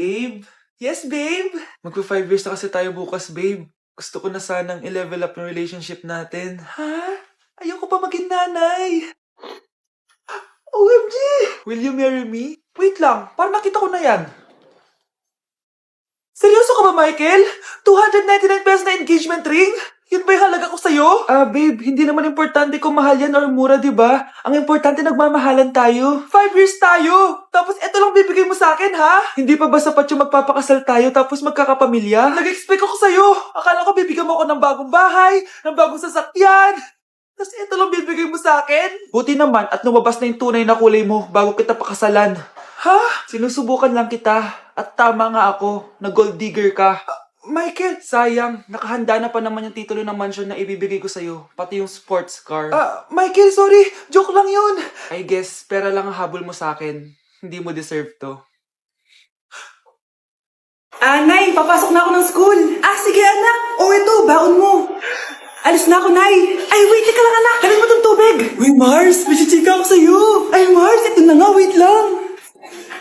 Babe? Yes, babe? Magpa 5 years na kasi tayo bukas, babe. Gusto ko na sanang i-level up yung relationship natin. Ha? Ayoko pa maging nanay. OMG! Will you marry me? Wait lang, parang nakita ko na yan. Seryoso ka ba, Michael? 299 pesos na engagement ring? Yun ba yung halaga ko sa'yo? Babe, hindi naman importante kung mahal yan or mura, di ba? Ang importante, nagmamahalan tayo. 5 years tayo! Tapos eto lang bibigay mo sa akin, ha? Hindi pa ba sapat yung magpapakasal tayo tapos magkakapamilya? Nag-expect ako sa'yo! Akala ko bibigyan mo ako ng bagong bahay, ng bagong sasakyan. Tapos eto lang bibigay mo sa akin? Buti naman at lumabas na yung tunay na kulay mo bago kita pakasalan. Ha? Sinusubukan lang kita. At tama nga ako, na gold digger ka. Michael! Sayang, nakahanda na pa naman yung titulo ng mansion na ibibigay ko sa'yo. Pati yung sports car. Michael, sorry! Joke lang yun! I guess, pera lang ang habol mo sa akin. Hindi mo deserve to. Nay, papasok na ako ng school. Sige anak. Ito, baon mo. Alis na ako, Nay. Ay, wait, teka lang anak. Dalhin mo tong tubig. Uy, Mars, may chichika ako sa'yo. Ay, Mars, ito na nga, wait lang.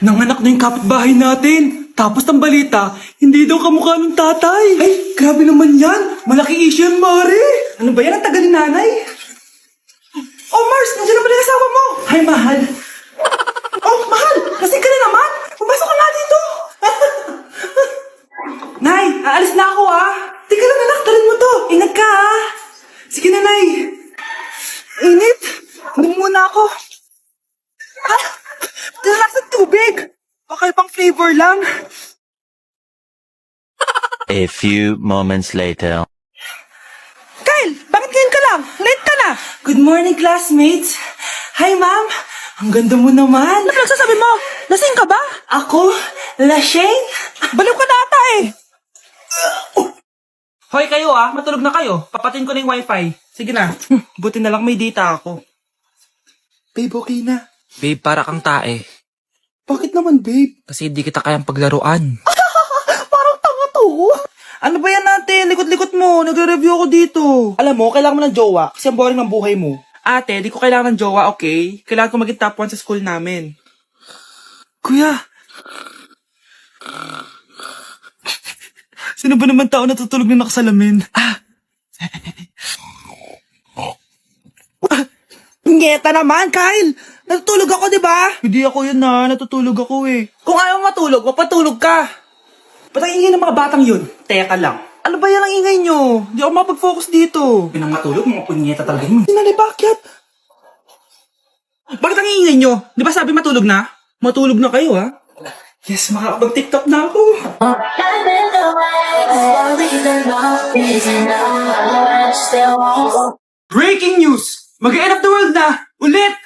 Nanganak na yung kapitbahay natin. Tapos ang balita, hindi daw kamukha ng tatay. Ay, grabe naman yan. Malaki issue yan, Mari. Ano ba yan? Ang tagal ni nanay. Oh, Mars, nandiyan na pala yung asawa mo. Hi, mahal. Oh, mahal, lasing ka na naman. Pumasok ka nga dito. Nay, aalis na ako Tika lang anak, dalhin mo to. Ingat ka Sige na, Nay. Init. Hindi muna ako. Dala sa tubig. Baka pang flavor lang. A few moments later. Kyle, bakit ngayon ka lang? Late ka na. Good morning, classmates. Hi, ma'am. Ang ganda mo naman. Ano nagsasabi mo? Lasing ka ba? Ako? Lasing? Baliw ka na ata Hoy kayo matulog na kayo. Papatin ko na yung wifi. Sige na. Buti na lang may data ako. Babe, okay na. Babe, para kang tae. Bakit naman, babe? Kasi hindi kita kayang paglaruan. Parang tanga to. Ano ba yan natin? Likot-likot mo. Nagre-review ako dito. Alam mo, kailangan mo ng jowa kasi ang boring ng buhay mo. Ate, di ko kailangan ng jowa, okay? Kailangan ko maging top 1 sa school namin. Kuya! Sino ba naman tao natutulog na nakasalamin? Ngeta naman, Kyle! Natutulog ako, di ba? Hindi ako yun natutulog ako Kung ayaw matulog, mapatulog ka. Ba't ang ingay ng mga batang yun? Teka lang. Ano ba yan ang ingay nyo? Hindi ako mapag-focus dito. Pinang matulog, mga punyeta talaga yun. Sinali, bakit? Bakit ang ingay nyo? Di ba sabi matulog na? Matulog na kayo, Yes, makakapag-tiktok na ako. Breaking news! Mag-end of the world na! Ulit!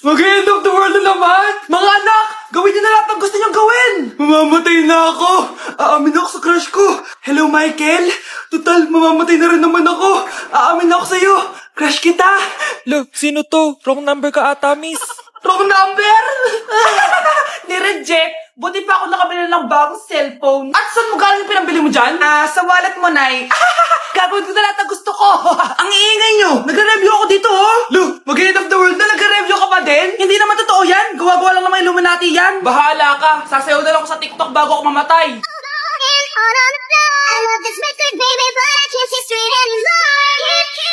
Mag-end of the world na naman! Mga anak! Gawin niyo na lahat ng gusto niyong gawin! Mamamatay na ako! Aamin ako sa crush ko! Hello, Michael! Total, mamamatay na rin naman ako! Aamin ako sa'yo! Crush kita! Lo, sino to? Wrong number ka ata, miss. Wrong number! Ni-reject! Buti pa ako nakabili ng bagong cellphone. At saan mo galing yung pinambili mo dyan? Sa wallet mo, Nay. Gagawin ko na lahat ng gusto ko. Ang iingay nyo! Nagre-review ako dito, Lu, mag-end of the world na, nagre-review ka pa din? Hindi naman totoo yan. Gawa-gawa lang naman Illuminati yan. Bahala ka. Sasayaw na lang ako sa TikTok bago ako mamatay. I love this record, baby, but I can't see straight anymore.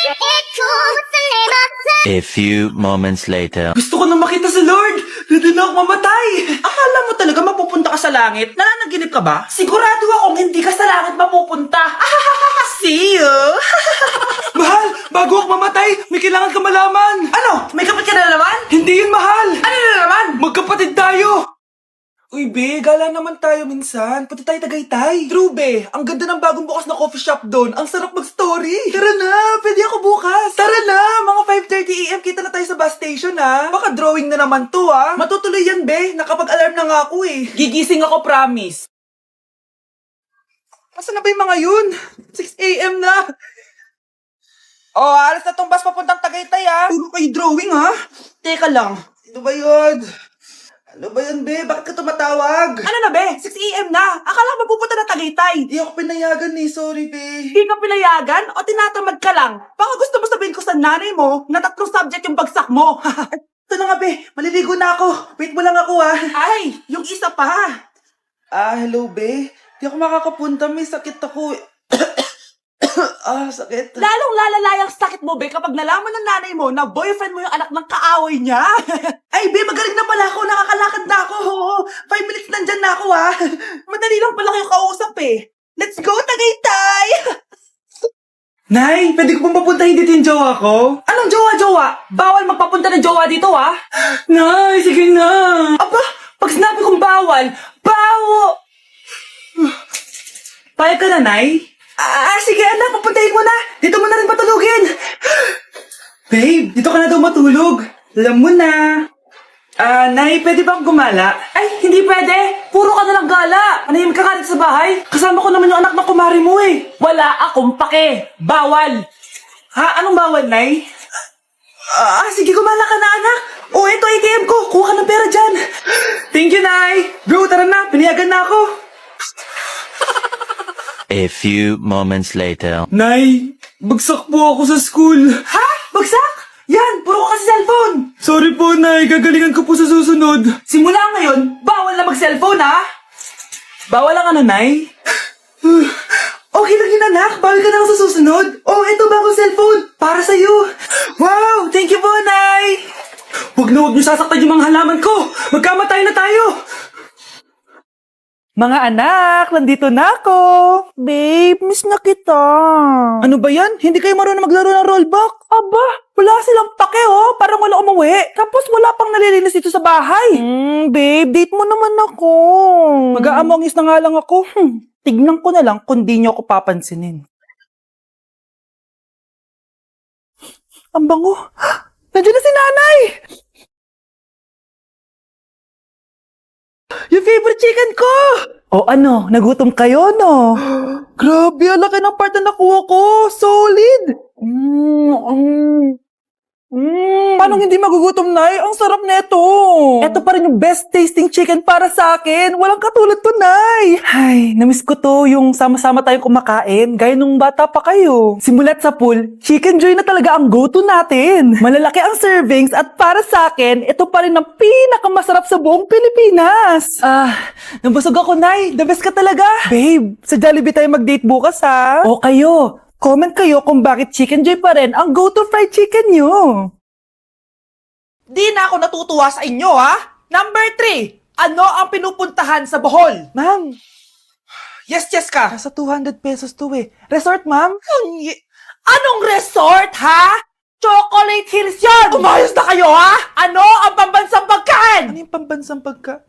It's cool, what's the name of the A few moments later. Gusto ko na makita si Lord! Ready na ako mamatay! Akala mo talaga mapupunta ka sa langit? Nananaginip ka ba? Sigurado akong hindi ka sa langit mapupunta! See you! Mahal! Bago ako mamatay, may kailangan ka malaman! Ano? May kapatid ka na naman? Hindi yun, mahal! Ano na naman? Magkapatid tayo! Uy, be, gala naman tayo minsan. Pati tayo Tagaytay. True, be. Ang ganda ng bagong bukas na coffee shop doon. Ang sarap mag-story. Tara na, pwede ako bukas. Tara na, mga 5:30 AM kita na tayo sa bus station, Baka drawing na naman to, Matutuloy yan, be. Nakapag-alarm na nga ako, Gigising ako, promise. Asa na ba yung mga yun? 6 AM na. Oh, alas na tong bus papuntang Tagaytay, Puro kayo drawing, Teka lang. Ano ba yun? Ano ba yan, be? Bakit ka tumatawag? Ano na, be? 6 AM na. Akala ko mapupunta na Tagaytay. Di ako pinayagan, sorry, be. Hindi ka pinayagan o tinatamad ka lang? Baka gusto mo sabihin ko sa nanay mo na 3 subject yung bagsak mo. Ito na nga, be. Maliligo na ako. Wait mo lang ako, Ay, yung isa pa. Hello, be. Di ako makakapunta. May sakit ako. Sakit. Lalong lalala yung sakit mo, be, kapag nalaman ng nanay mo na boyfriend mo yung anak ng kaaway niya. Ay, be, magaling na pala ako. Nakakalakad na ako. 5 minutes nandyan na ako, ha. Madali lang pala kayo kausap, eh. Let's go, Tagaytay! Nay, pwede ko pong papuntahin dito yung jowa ko? Anong jowa-jowa? Bawal magpapunta ng jowa dito, ha? Nay, sige na. Aba, pag sinabi kong bawal, Payag ka na, Nay? sige anak, papuntahin mo na. Dito mo na rin matulugin. Babe, dito ka na daw matulog. Alam mo na. Nay, pwede bang gumala? Ay, hindi pwede. Puro ka nalang gala. Manahimik ka ka dito sa bahay. Kasama ko naman yung anak ng kumari mo eh. Wala akong pake. Bawal. Ha? Anong bawal, Nay? Sige, gumala ka na anak. Ito ATM ko. Kuha ka ng pera dyan. Thank you, Nay. Bro, tara na. Piniyagan na ako. A few moments later. Nay, bagsak po ako sa school. Ha? Bagsak? Yan, puro ka kasi cellphone. Sorry po, Nay. Gagalingan ko po sa susunod. Simula ngayon, bawal na mag-cellphone ha. Bawal lang ano, Nay? Okay lang yun anak, bawal ka na ako sa susunod. Ito bagong cellphone. Para sa'yo. Wow, thank you po, Nay. Huwag niyo sasaktan yung mga halaman ko. Magkamatay na tayo. Mga anak, nandito na ako. Babe, miss na kita. Ano ba yan? Hindi kayo marunong maglaro ng rollback? Aba, wala silang pake parang wala umuwi. Tapos wala pang nalilinis dito sa bahay. Babe, date mo naman ako. Mag-aamongis na nga lang ako. Tignan ko na lang kung di niyo ako papansinin. Ang bango. Nandiyan na si nanay! Yung favorite chicken ko! Ano? Nagutom kayo, no? Grabe, ang laki ng part na nakuha ko. Solid! Paano hindi magugutom, Nay? Ang sarap nito. Ito pa rin yung best tasting chicken para sa akin. Walang katulad to, Nay. Ay, namiss ko to yung sama-sama tayong kumakain. Gaya nung bata pa kayo. Simulat sa pool, Chicken Joy na talaga ang go-to natin. Malalaki ang servings at para sa akin, ito pa rin ang pinakamasarap sa buong Pilipinas. Nabusog ako, Nay. The best ka talaga. Babe, sa Jollibee tayo mag-date bukas, ha? O kayo. Comment kayo kung bakit Chicken Joy pa rin ang go-to fried chicken nyo. Di na ako natutuwa sa inyo, ha? Number 3, ano ang pinupuntahan sa Bohol? Ma'am. Yes ka. Nasa 200 pesos to eh. Resort, ma'am? Anong resort, ha? Chocolate Hills yun! Umayos na kayo, ha? Ano ang pambansang pagkain? Ano yung pambansang pagkain?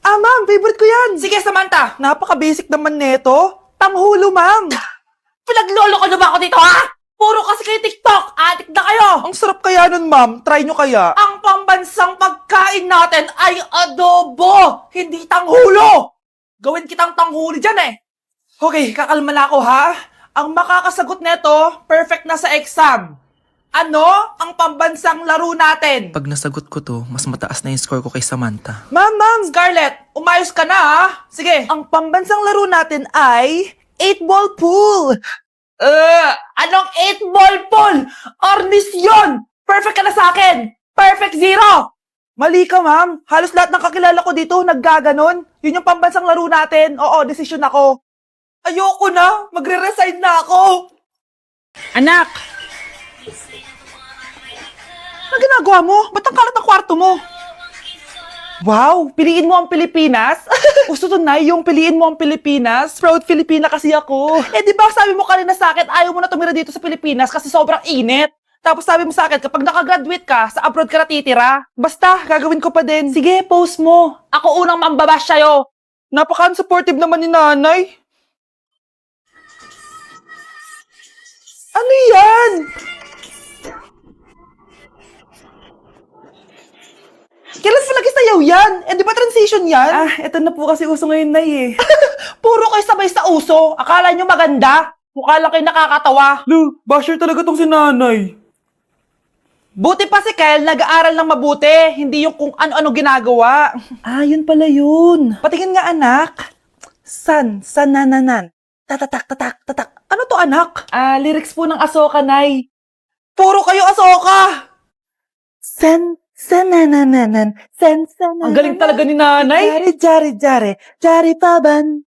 Ma'am, favorite ko yan. Sige, Samantha. Napaka-basic naman neto. Tanghulo, ma'am. Pinaglolo ko na ba ako dito, ha? Puro kasi kayo TikTok. Adik na kayo. Ang sarap kaya nun, ma'am. Try nyo kaya. Ang pambansang pagkain natin ay adobo, hindi tanghulo. Gawin kitang tanghuli dyan, eh. Okay, kakalma na ako, ha? Ang makakasagot neto, perfect na sa exam. Ano ang pambansang laro natin? Pag nasagot ko to, mas mataas na yung score ko kay Samantha. Ma'am! Scarlett, umayos ka na, ha? Sige. Ang pambansang laro natin ay 8-ball pool. Anong 8-ball pool? Ornis yun! Perfect ka na sa akin! Perfect 0! Mali ka, ma'am. Halos lahat ng kakilala ko dito naggaganon. Yun yung pambansang laro natin. Oo, desisyon ako. Ayoko na. Magre-resign na ako. Anak! Ano ginagawa mo? Ba't ang kalat ng kwarto mo? Wow! Piliin mo ang Pilipinas? Gusto to, Nay, yung piliin mo ang Pilipinas? Proud Filipina kasi ako. Di ba sabi mo kanina sa akin, ayaw mo na tumira dito sa Pilipinas kasi sobrang init. Tapos sabi mo sa akin, kapag nakagraduate ka, sa abroad ka natitira. Basta, gagawin ko pa din. Sige, post mo. Ako unang mambabash sa'yo. Napaka-unsupportive naman ni nanay. Ano yan? Kailan palagi sayaw yan? Di ba transition yan? Eto na po kasi uso ngayon, Nay, eh. Puro kayo sabay sa uso. Akala nyo maganda. Mukha lang kayo nakakatawa. Lu, basher talaga tong si nanay. Buti pa si Kyle, nag-aaral ng mabuti. Hindi yung kung ano-ano ginagawa. Yun pala yun. Patingin nga, anak. San-nananan. Tatatak. Ano to, anak? Lyrics po ng Asoka, Nay. Puro kayo Asoka. Sananananan, san. Ang galing talaga ni nanay. Jari, jari, jari, jari paban.